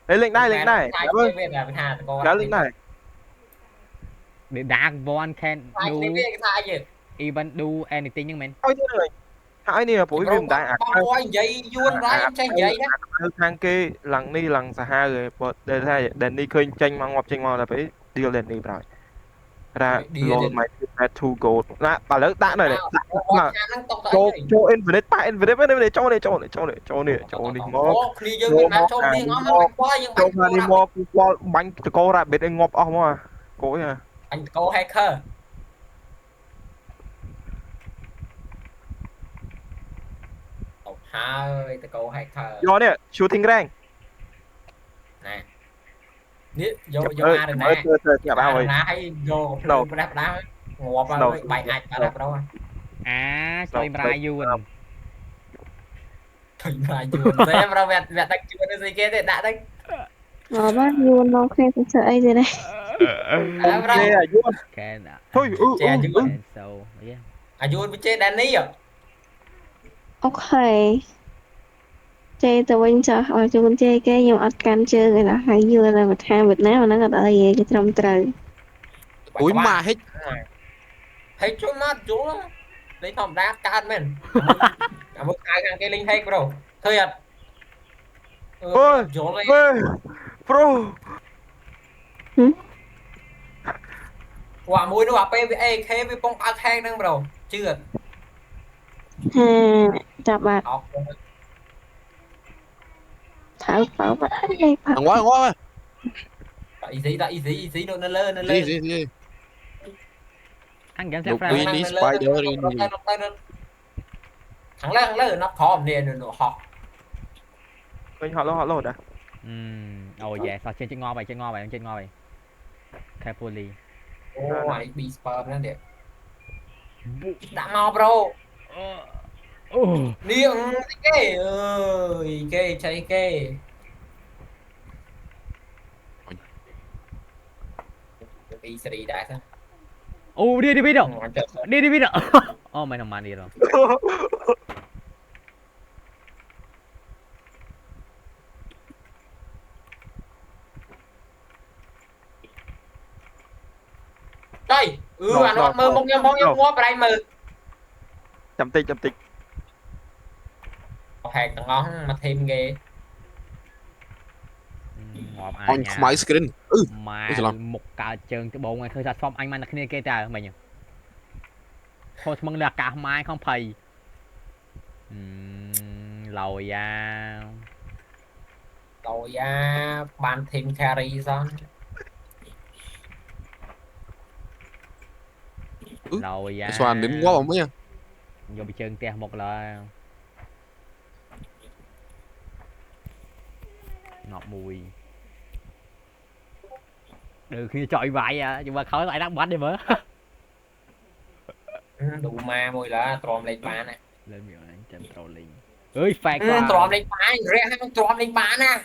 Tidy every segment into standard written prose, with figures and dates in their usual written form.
lên đây lên đây thay dạ vâng cái việc là thà cô dạ học lên đi đây The Dark One can thay do cái việc thay gì even do anything nhưng mình thôi chứ này hai này là thì buổi bro viêm đại ạc bong coi vậy vuông ra em chơi vậy đó thang kê lần đi lần xa hai rồi bật để thay để đi khơi tranh mang ngọc tranh là phải đi lên đi rồi ra đi lol đi mày là two gold nè bà lớn đã này này nào đã một là hàng năng tộc tới vậy cho infinite pa infinite bên đây cho này mò ô khi cho dương mình bán mò trộm à đi ngó mò bánh qua nhưng cho bánh mà cô đi ra mò qua bánh cô ra biết anh ngọc ông mà cố à bánh cô hacker tộc hai tộc cô hacker do nè shooting rank nè biết vô vô ơi A rồi mới nè chơi vô ba A rồi ơi nè hay vô snow plư đáp đá ngọt snow rồi bài ai cả đáp đâu à cho snow em ra Ewan thôi mà chuồn xem đâu vẹt vẹt đang chuồn cái gì kia thì đã đấy Ngọt quá, vui non khen thật sự ai rồi đây. à nè đâu à Yuan can thôi chè chuồn can so yeah à chuồn với chơi Danny à Ok. Chơi tụi mình cho hỏi cho con chơi cái nhưng mà can chơi người là hay vừa là một hai Việt Nam mà nó có đợi gì cái trong trời. bài Ủa các mà bạn hết thấy chú mắt chú lấy thòng đá can men à mức hai thằng cái linh hết bro thôi à ơi chú lấy ơi bro Hử? quả mũi nó quả PVA khi với bông ác hàng năng bro chưa Ha, chào bạn. học Thảo phảo bạn đây Phật. thằng quá tại easy nó lên gì gì gì anh game lục Zephyr năng Green năng đi nó lên Spider nó Green tay thằng lên nó khó nè nó học mình họ lột à oh yeah sao trên ngon vậy carefully ô ai bị spam nó đẹp đã mau bro oh điên cái ơi cái chạy cái bị sỉ đã thôi oh đi biết đâu ngon thật đi biết đâu oh mày thằng man đi rồi đây no anh no mơ một nhóm no mua vào đây mơ chấm tinh hàng thằng ngon mà thêm ghê ngọt ai on nha my screen mà trời một cả trường cái bộ này khơi ra phong anh man là kia ta mày nhỉ thôi mong là cả mai không thầy lầu da rồi ban thêm carry son lầu da xoàn đến quá bóng nha vô bị chân tia một là ngọt mùi được khi chọi vậy à nhưng mà khỏi lại đắp bánh đi mới đủ ma mùi là trộm lên bán nè lên miệng anh chân trolling ơi phải qua trộm lên bán rẻ hàng trộm lên bán nè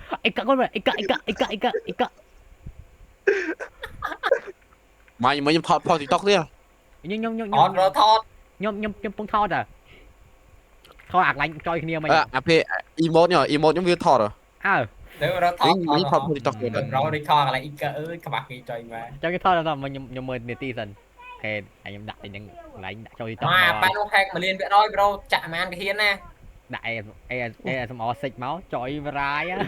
ấy cả con này ấy cả mày mày nhầm thọt thọt TikTok đi à on rồi thọt nhom pung thọt à thọt ạc lạnh cho kia mày AP emote nhở emote giống như thọt à à nếu rồi cái thọt mấy thọt TikTok rồi đấy rồi đi thọt lại ít ơi các bạn đi chơi mà cho cái thọt là mình nhom mười netizen thì anh em đặt thì những lạnh cho đi tao mà bạn ông hack mà liên viện rồi bro chạm man cái hiên nè đại em mò xịt máu chọi vai á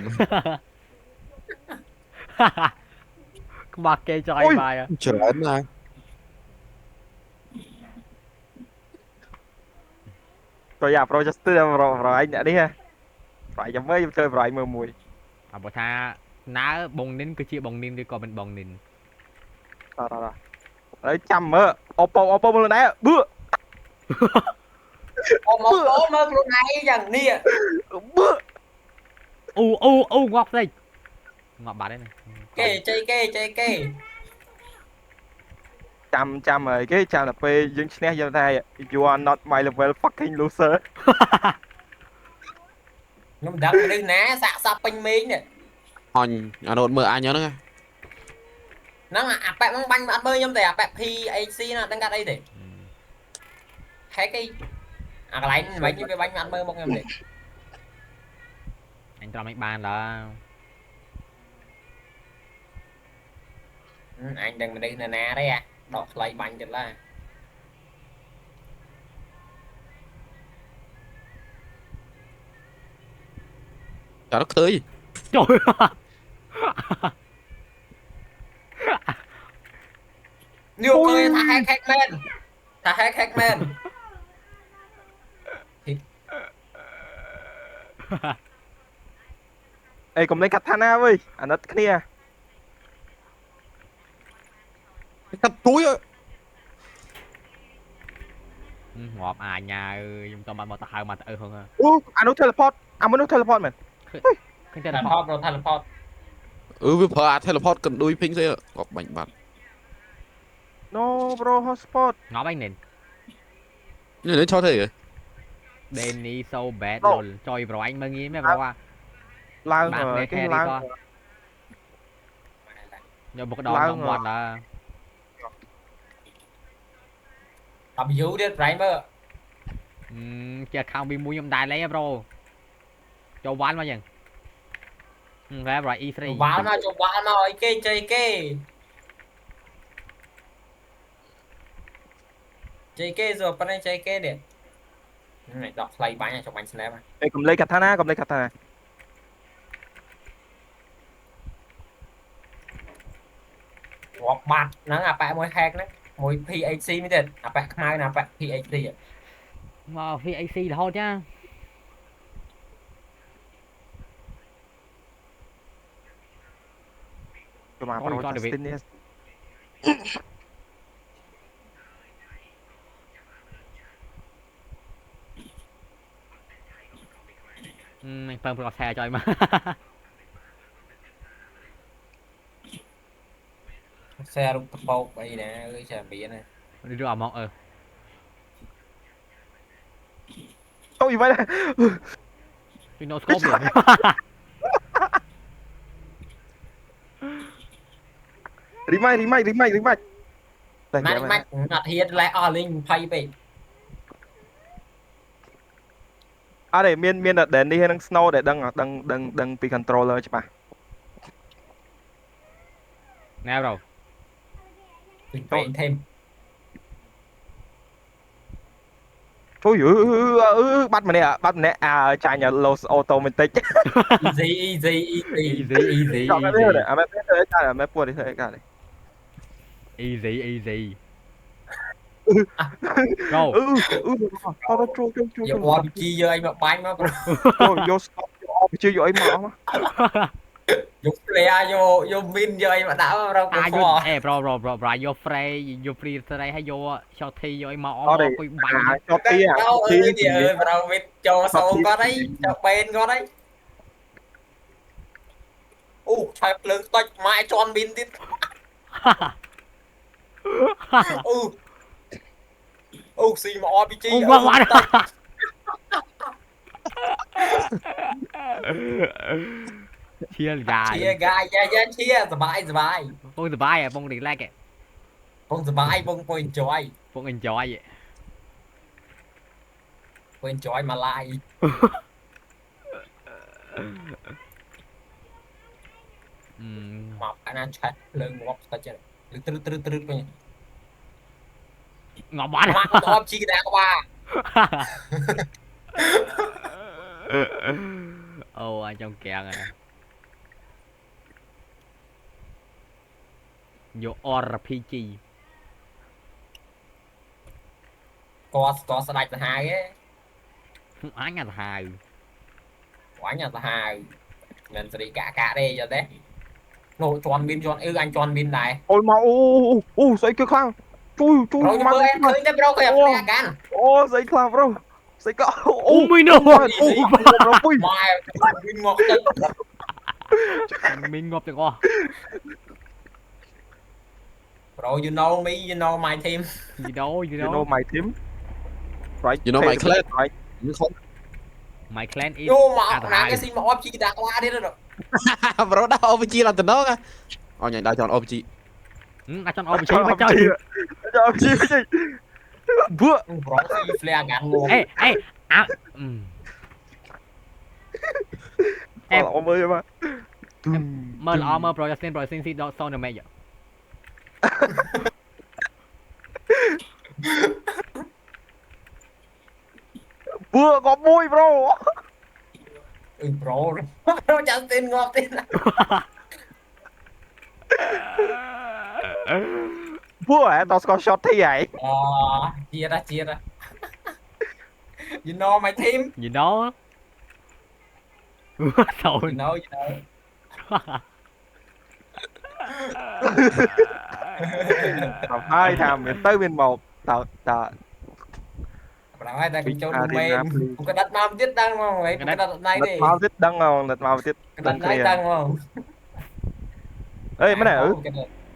mặc kê chọi vai à trời ơi này rồi à pro justice rồi anh đã đi ha phải chấm mới chơi rồi mưa mùi à bộ tha ná bông nín cứ chia bông nín đi coi bên bông nín rồi đấy chăm mơ oppo lên đấy bữa một mơ lúc này chẳng nia bữa ngọt đây ngọt bà đấy này chơi kê chăm rồi cái chăm là p dương snare dân thay you are not my level fucking loser nhưng đăng đi ná xạ xạ pin mình nè hòn à nốt mưa ai nhớ nữa nó mà bạn mong banh bạn bơi nhâm tè bạn thì AC nó đang đây để thấy cái à cái này mấy như cái bánh bạn bơi mong em để anh cho mấy bàn là anh đừng đi nè nè đấy à đọt lấy bánh chật là Trời đất ơi. trời nhiều cười thả hack men thả hack men Ê cầm lên katana với anh ít kia Cắt túi á. ngọt à nhà ơi chúng tôi mà ta hai mà ta hơn anh nó teleport mình cái tên là teleport rồi teleport Với phở teleport cần đuôi ping thế. Có bánh bát. no bro hotspot ngọt anh nền Như thế cho thế rồi. Danny so bad Bro. rồi chơi vào anh mới nghĩ mấy bro à lao bạn rồi nghe cái khe đi lao con nhờ một đòn Lao trong ngờ. quạt là tập dữ đi Primer chưa không bị mua nhom đài lấy bro cho bán mà dừng ra rồi E3 vào nó cho vào nó cái chơi cái rồi bên đây chơi cái đi này đọc lấy bánh này cho bánh snap Ê cầm lên katana ngọt bạt nó là bạn môi hack đấy môi PHC mới được à bạn mai là bạn PHC à mà phi AC là thôi chứ Rồi mà Ôi, pro con được việc. Justin anh phân pro xe cho em mà xe rung tập bộ đây nè ơi trời biển này đi đưa mong Không gì vậy cái nó scope được Remake Đây mày mày mày ngặt hiệt lại ở linh pay bị à để miên đặt đến đi hay đang snow để đăng pi controller chứ mà nào rồi mình thêm Thôi bắt mình nè à chạy nhà los automatic easy chọn cái đấy à mẹ biết đấy cả mẹ buồn đi thôi cả đấy easy go tao trôi giờ qua chi giờ anh mà bánh mà vô stop chưa vô ấy mà dục lea vô min giờ anh mà đã vào đâu à có vô kho bro vô free today hay vô cho thi vô mỏ Đó mỏ đi. quy bánh cho tia đâu ơi thì ơi mà đâu biết cho sâu có đấy cho bên có đấy chạy lớn tách mai cho anh bin đi xì mà RPG chia dài chia gai chiaสบาย bông từ bài à bông đi like បងសบายបង enjoy bông enjoy vậy បង enjoy មក live មកអាណាឆាត់លើងមកស្ទិចលឺត្រឹត្រឹវិញ ngọc bắn មកតបជីកដាក្បាល ô anh trong kẹo này vô RPG គាត់ស្ដាច់សាហាវ anh là hài អញសាហាវមិនសេរីកាទេយល់ទេនោះជន់មីនជន់អញជន់មីនដែរ ôi mà giấy kia khang chui ប្រូខ្ញុំមើលឃើញតែប្រូគេអត់ស្គាល់កាន់ giấy khang bro giấy cọ ôi mình đâu bro ម៉ែមីនមកទឹក mình ngọc được không ប្រូ you know me you know my team gì đâu you know my team right You know my clan. right Không. my clan is យោមកណាគេស៊ីមកអបជីកដាក្បាលទៀត Bro đã OPG là tình đó. Nhảy đã chọn OPG. đã chọn OPG mới chơi cho chi vừa ប្រូស៊ី flare កាន់ងង ê ê à ល្អមើលមក មើលល្អមើល pro Justinស៊ីដក sound damage បួក៏មួយ bro ប្រូប្រូចាំទីនងាប់ទីន បួហ៎តស្គាល់ shot ទីហ៎ អូជាតិ you know my team you know sound you know តាមហើយថាមានទៅមានមកតើ ប្រហែលតែខ្ញុំចូលមេខ្ញុំក៏ដាត់មកទៀតដឹងមកហីខ្ញុំដាត់ដៃទេ មកទៀតដឹងហ៎មកទៀត ដា ដឹង ត់ គ្នា ដៃដឹងមក អេមែនអើ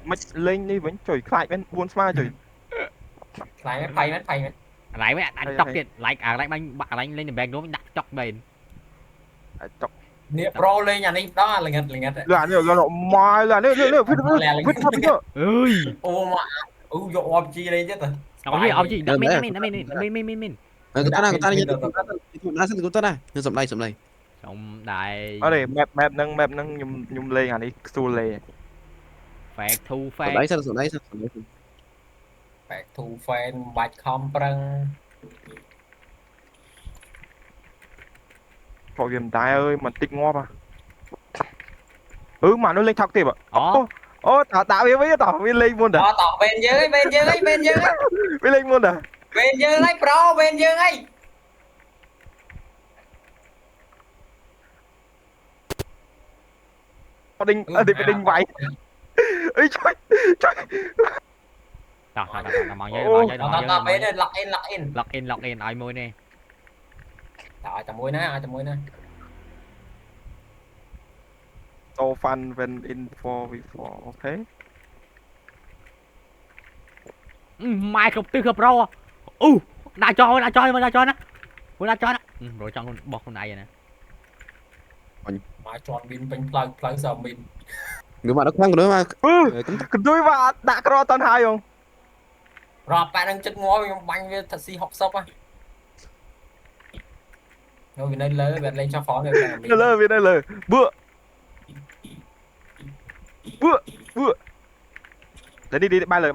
មិនលេងនេះវិញចុយខ្លាចមែន4ស្មើចុយ ខ្លាញ់មែនភ័យមែន ឡៃវិញអាចចុកទៀតឡៃអាឡៃបាញ់បាក់ឡៃលេង back នោះដាក់ចុកមែន ចុក នេះប្រូលេងអានេះដល់ល្ងិត ឡានេះមកឡានេះវិត អើយ អូមកអូយក RPG លេងទៀតទៅ เอาจีดักไม่ Người ta đang người ta đang nhưng sầm đây ចំដៃ អរេ map ហ្នឹងខ្ញុំលេងអានេះស្ទូលលេង fact to sầm fact đấy បែក to fan បាច់ខំប្រឹង ព្រោះវាមិនដែរអើយមិនតិចងាប់មកនោះលេងថកទៀត អូ អូដាក់វាវិញតោះវាលេងមុនតើ តោះវេនយើងឯង វាលេងមុនតើ វេនយើងឯងប្រូវេនយើងឯង ដេញដេញវាយអើយជួយ តោះមកយើ តោះវេនlock in ล็อกอินឲ្យមួយនេះ តោះតែមួយណាឲ្យតែមួយណា so fun when in 4v4 okay ម៉ែគ្រប់ទិសគ្រប់រោអូដាក់ចោលណាមួយដាក់ចោលណារោចង់បោះខ្លួនឯងណា មកជន់មីនពេញផ្លូវសើមីន người mà nó khoan của nó mà កន្ទុយមកដាក់ក្រតនហើយហង រាប់ប៉ានឹងចិត្តងាប់ខ្ញុំបាញ់វាថាស៊ី60ហ៎នៅវានៅលើវាលេងចោះហ្វនវា លើវានៅលើបួតែនេះបាយលើ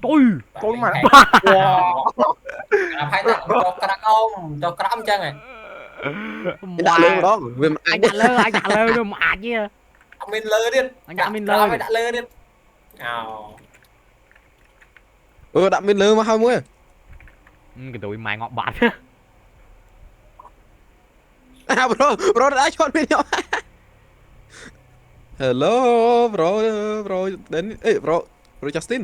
ទុយ កូនមក អាផៃដាក់ចោះក្រាក់អមចោះក្រាក់អញ្ចឹងហ៎ đã lên đó vì អាចដាក់លើនោះមិនអាចទេ អត់មានលើទៀត អញដាក់មានលើ ដាក់លើទៀតអូ đặt bên lơ mà hai mươi កន្ទុយម៉ែងាប់បាត់ à bro đã chọn bên nhau hello bro đến ê bro Justin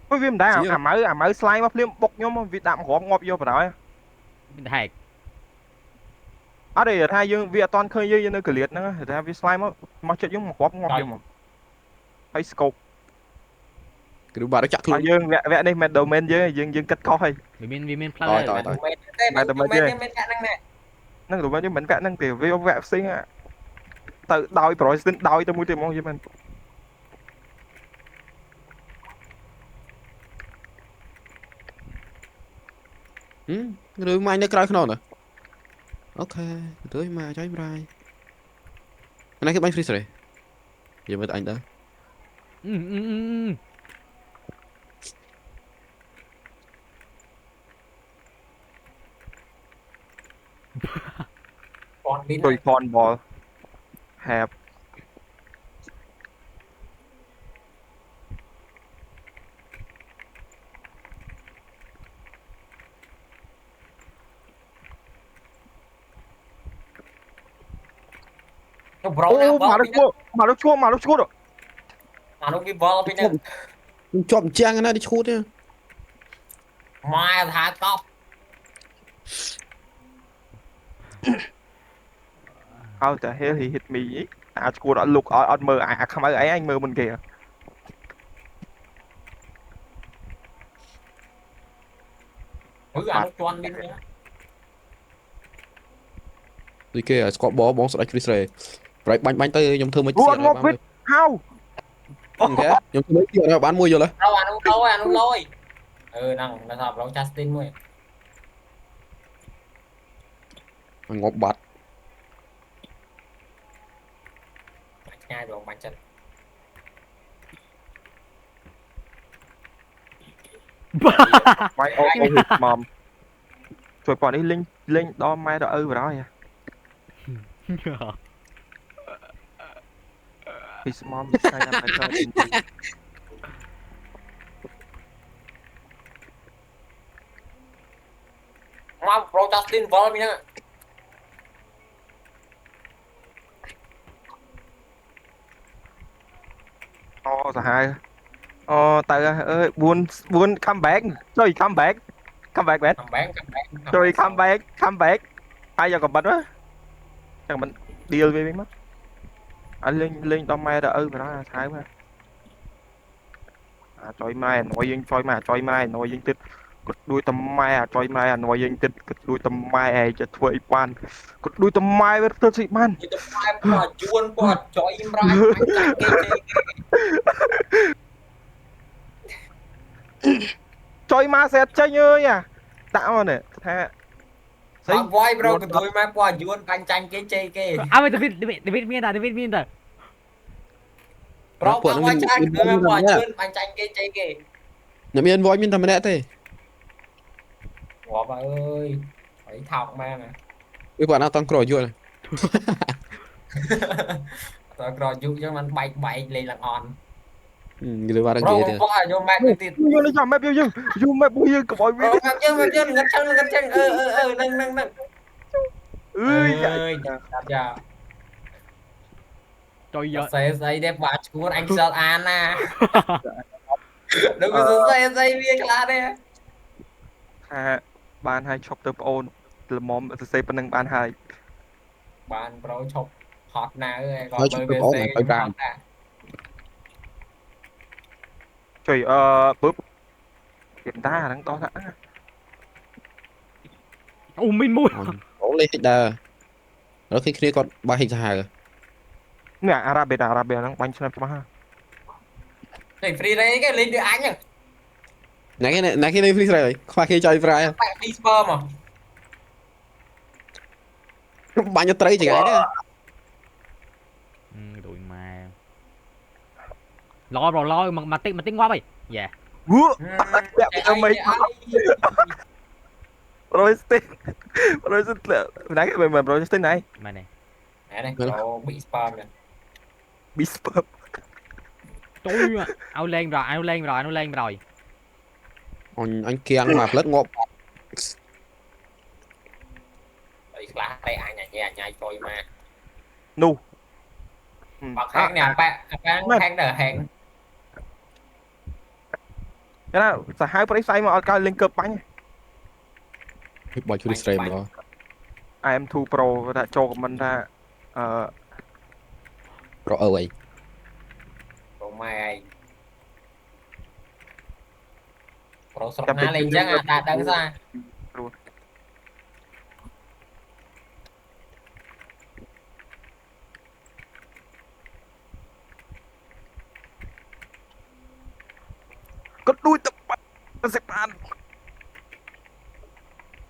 វាមិនដែរអាម៉ៅស្លាយមកភ្លាមបុកខ្ញុំវាដាក់រំងាប់យកបណ្ដោយ មានតែហែក អត់ទេថាយើងវាអត់តន់ឃើញយើងនៅកលៀតហ្នឹងថាវាស្លាយមកចិត្តយើងងាប់យើងមកហើយ scope cái đứa bà nó chặt ហើយ luôn យើងវគ្គនេះមិន domain យើងគិតខុសហើយ វាមានផ្លូវ តើ តែមិនមែនមានកាក់ហ្នឹងណែ ហ្នឹង domain យើងមិនវគ្គហ្នឹងទេវាវគ្គផ្សេងទៅដោយ process ដោយទៅមួយទៀតហ្មងយើងមិន rồi mai nó cray không nè ok tới mà cháy brai này cái bánh freeze rồi giờ mới anh đó ពនមីន ដោយ phone ball have ប្រូ អូ ណាបោ មកឈួតមកនោះវាបលពីហ្នឹង chọn trang nó đi chốt nha ម៉ែថាកប់ How the hell he hit me អាឈួតអត់លុកអត់មើលអាខ្មៅអីអញមើលមុនគេ អានោះជន់មីន rồi kia squat bó bóng sợi freeze rồi rồi bánh tới nhom thơm mấy Ủa, ngọc vịt. How thế nhom thơm mấy kia nó bán mua vôเลย เราអានោះលយហ្នឹងនៅថាប្រូ Justin មួយ ngọc bát rồi bạn chân Quay ô ô hịt mòm. Rồi bọn đi linh linh đo mai đó vào đó à. His mom is kind of better than you. mau pro Justin Vol nha Ồ sao hai. Ồ tại ơi buồn comeback. Rồi comeback. Comeback bạn. cầm bán Rồi comeback. Ai giờ còn bật á. Chẳng mình deal với mất. Anh linh đo mai đó vào đó thái quá. À trời mai nói dân trời mai nói dân tích cột đuôi tầm mai trời mai nói dân tích cột đuôi tầm maiจะធ្វើអីបានកดដួយតម៉ែវាទៅស្អីបាន như tập hai quả chuôn quả chọi im ra anh chặt kê chê ចុយមកសេតចេញអើយដាក់មកនេះថា sao voi bro cái tôi mà quả chuôn anh chanh kê chê kê អើDavid មានតា David មានតា bro quả voi chanh tôi mà quả chuôn anh chanh kê chê kê អ្នកមាន voice មានតែម្នាក់ទេ quả bà ơi phải thọc mà nè វាគាត់អត់តន់ក្រយល់ rồi rồi dụ cho mình bay bay lên là ngon និយាយថាគេ bro ទេ có ai vô mẹ cái tiền យល់ចាំម៉ែបយូម៉ែបយើងកុំឲ្យវា bro ngắt chân nângអើយ ơi dạ ចុយយក xây đẹp bà chuôn anh sợ an à đừng có xây viên là đây ថាបានឲ្យឈប់ទៅប្អូនល្មមសរសេរប៉ុណ្ណឹងបានហើយ bạn pro chụp hot nè ơi còn Nói bơi chụp về ổn xe rồi, phải ra. hot nè ជួយពឹបគេតាហ្នឹងតោះថា អូមីនមួយ អូលេខដើរដល់គ្នាគាត់បើហិចសាហាវ នេះអារ៉ាបេហ្នឹងបាញ់ឆ្នាំច្បាស់ thì free đây cái lên được anh à ណាគេនៅ free ស្រីខ្វះគេចុយ free bạn đi sperm mà បាញ់ត្រីចង្អែត ដូចម៉ែឡយមកតិចងាប់ហីយ៉ា វូ Chạy ai, mày chạy ai. Royston nãy cái mình Royston này មែនទេ nè này bro bị sperm nè bị spam ចុយឲ្យលេងប្រឲ្យលេងប្រ អញគៀងមកផ្លឹកងាប់ bị lá đây ai nhảy coi mà nu bật hàng nè bạn hàng đỡ hàng cái nào sẽ hai cái say mà coi lên cơ bánh បើជួយ stream ដល់ IM2 Pro đã cho mình ra ប្រអើអី rồi mày pro sọc ná lên chắc à đạt đằng ra có đuôi tập bắn nó sẽ bàn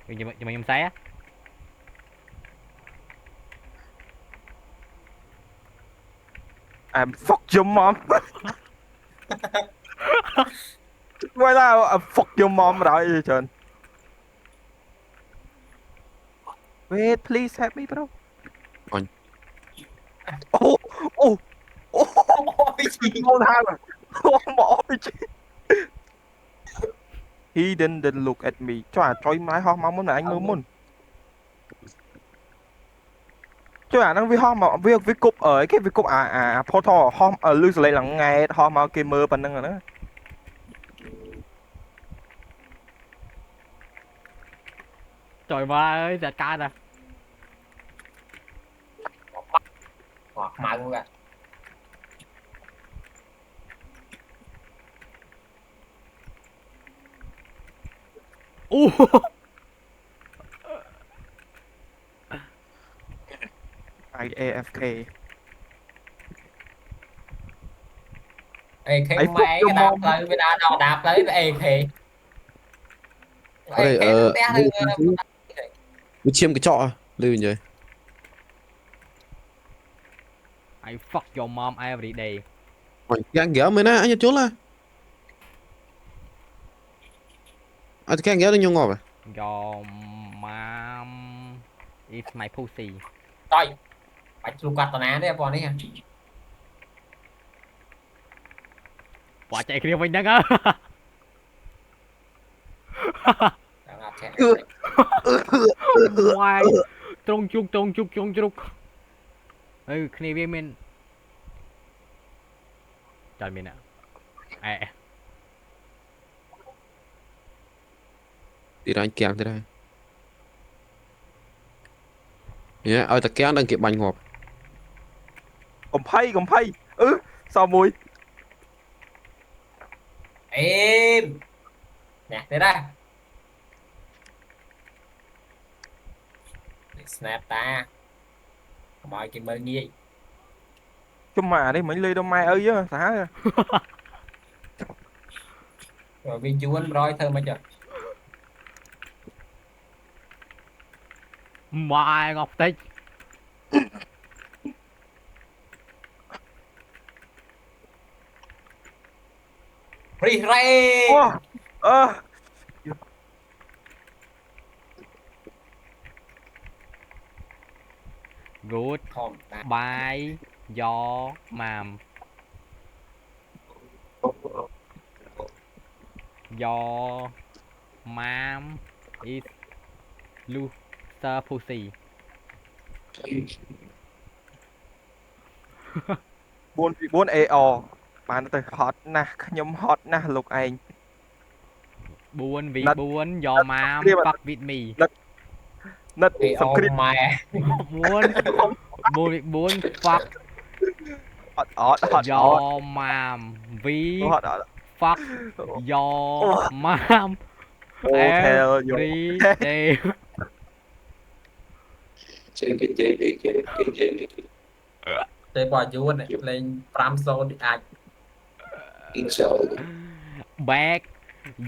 ខ្ញុំសែ I'm fuck your mom quay ra I'm fuck your mom rồi trơn wait please help me bro Anh. oh ôi chị ngon ha bỏ chị he didn't look at me cho máy ho mong muốn là anh mơ muốn cho nó với ho mà với cục ở cái với cục phô thò ho ở lưu lại là ngày ho mà cái mơ bằng năng rồi đó ចុយមកអើយតែកើត hoặc mặn luôn à អូ AFK ê khi mẹ cái đạp tới với đạp tới với ê khi អេ ê té វាឈាមកញ្ចក់លឺនិយាយ I fuck your mom every day Mày gang ghẻ mày nè anh nhớ chốt là anh gang ghẻ đi nhau ngọt à your mom is my pussy Rồi bạch lục quạt tao ná đấy bọn ấy hả bỏ chạy kia mình đang á đang ngạt chạy ngoài trông chúc ừ kia viên mình trời mình ạ à đi ra anh kèng thế đây nhé ơi ta kéo đang kịp bánh ngọt Cầm phay sao mùi im nè thế đây snap ta mọi cái mơ nghi cho mà đi mấy ly đâu mai ơi á xả rồi viên chú anh rồi thơ mà chờ mai ngọc tích free ray ơ good thòm ta by your mom your mom is loser pussy 4 AO បានទៅហត់ណាស់ខ្ញុំហត់ណាស់លោកឯង 4v4 your mom fuck with me និត thì សង្គ្រាម ông mẹ 4v4 fuck ហត់ your mom v ហត់ fuck your mom អូថែលយក every day chơi bò chú này lên pram số đi ai back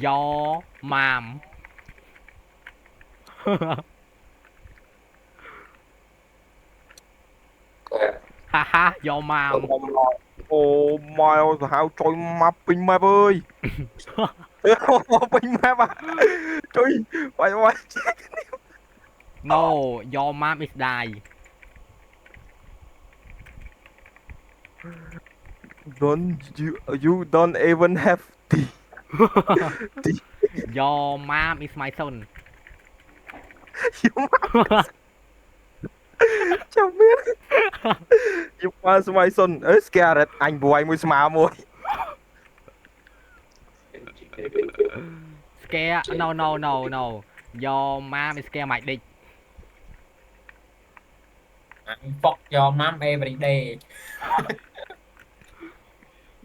your mom haha your mom អូមកទៅហៅចុយមកពេញម៉ែបអើយពេញម៉ែបចុយបាយ no your mom is die you don't even have your mom is my sonចាំមាន you pass my son អើ scared អញបួយមួយស្មាមួយ scare no your mom is scare my dick fuck your mom every day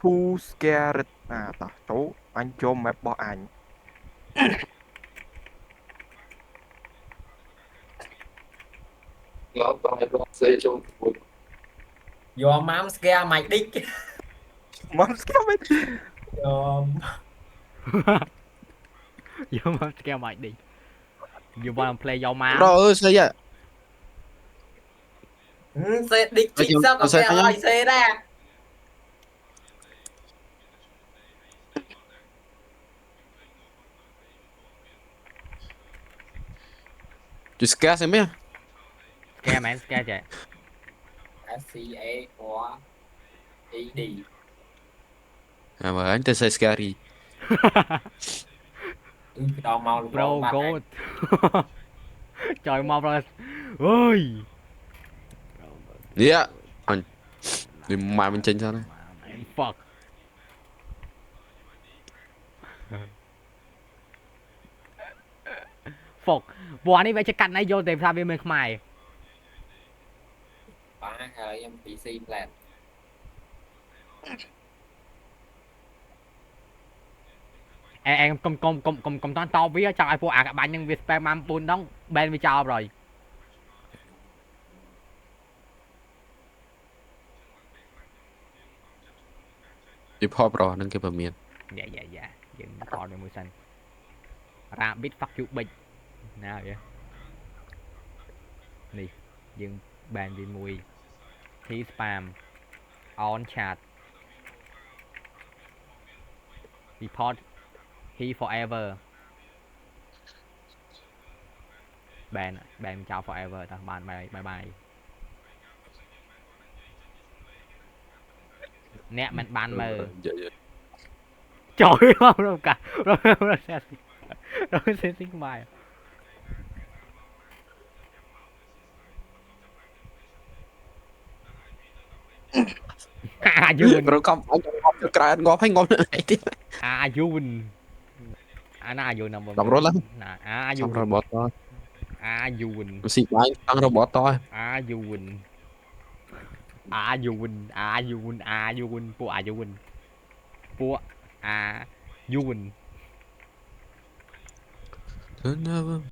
who scared តោះចូលអញចូល map របស់អញ your mom scare my dick mom scare me your your mom scare my dick you wanna play your mom rồi ơi sao vậy xe dick Ê, chị sao có xe xe phải hỏi xe ra chú scare xem biết scare man scare chạy SCA của ED à mà anh tên say scary đo màu bro go trời mau rồi ơi yeah anh đi mà mình chênh sao đây fuck fuck bọnនេះវាចេះកាត់ណៃយកតែថាវាមិនខ្មែរ baហើយem PC plan អែកុំតាន់តបវាចង់ឲ្យពួកអាកបាញ់នឹងវា spam មក4ដង ban វាចោលrồi đi pop rồi nâng cái bờ miền យ៉ាយើងថតមួយសិន Rabbit fuck you bitch ណាវានេះយើង ban វាមួយ T spam on chat report he forever ban chào forever ta bạn bye bye nè mình ban mờ Dạ dạ. trời ơi không đâu cả rồi sẽ xin bài Jun ប្រកបអញងប់ក្រែងប់ហើយងប់នៅឯទៀត Jun Ana Jun number 10រត់ឡើង Jun សំរបតត Jun ស៊ីបាយតាំងរបតត Jun Jun ពួក Jun ពួក Jun ធើណា